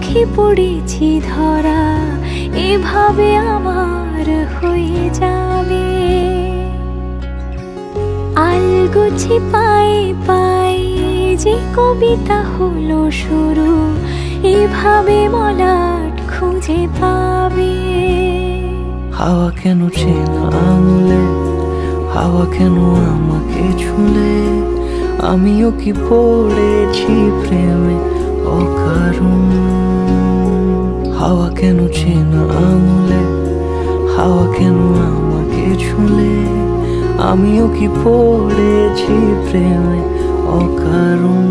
চোখে পড়েছি ধরা, এভাবে আমার হয়ে যাবে। আলগোছে পায়ে পায়ে যে কবিতা হলো শুরু, এভাবে মলাট খুঁজে পাবে। হাওয়া কেন চেনা আঙুলে, হাওয়া কেন আমাকে ছুলে, আমিও কি পড়েছি প্রেমে অকারণ। হাওয়া কেন চেনা আঙুলে, হাওয়া কেন আমাকে ছুলে, আমিও কি পড়েছি প্রেমে অকারণ।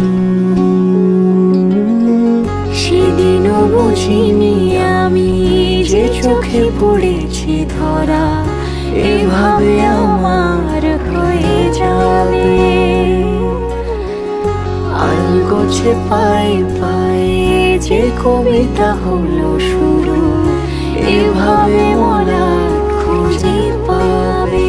সেদিনও বুঝিনি আমি যে চোখে পড়েছি ধরা, এভাবে আমার হয়ে যাবে। আলগোছে পায়ে পায়ে যে কবিতা হলো শুরু, এভাবে মলাট খুঁজে পাবে।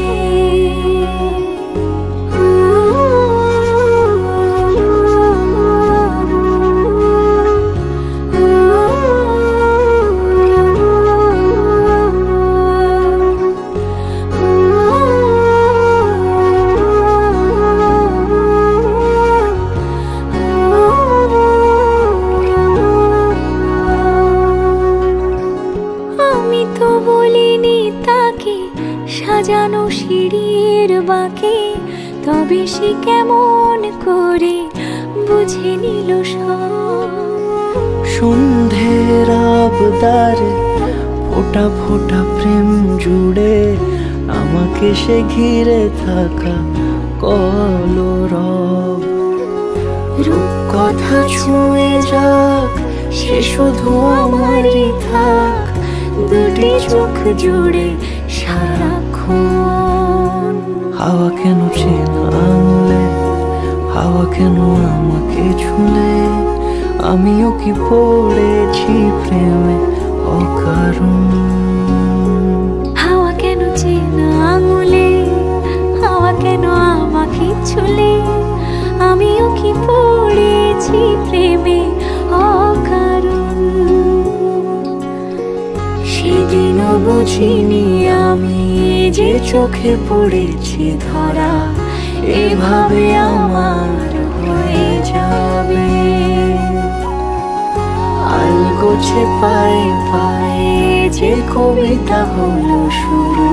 বলিনি তাকে সাজানো সিঁড়ির বাঁকে, তবে সে কেমন করে বুঝে নিল সব। সন্ধ্যের আবদারে ফোঁটা ফোঁটা প্রেম জুড়ে, আমাকে সে ঘিরে থাকা কলরব। রূপকথা ছুঁয়ে যাক, সে শুধু আমারই থাক, দুটি চোখ জুড়ে সারাক্ষণ। হাওয়া কেন চেনা আঙুলে, হাওয়া কেন আমাকে ছুলে, আমিও কি পড়েছি প্রেমে অকারণ। হাওয়া কেন চেনা আঙুলে, হাওয়া কেন আমাকে ছুলে, আমিও কি পড়েছি প্রেমে অকারণ। সেদিনও বুঝিনি আমি যে চোখে পড়েছি ধরা, এভাবে আমার হয়ে যাবে। আলগোছে পায়ে পায়ে যে কবিতা হলো শুরু,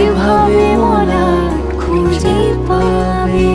এভাবে মলাট খুঁজে পাবে।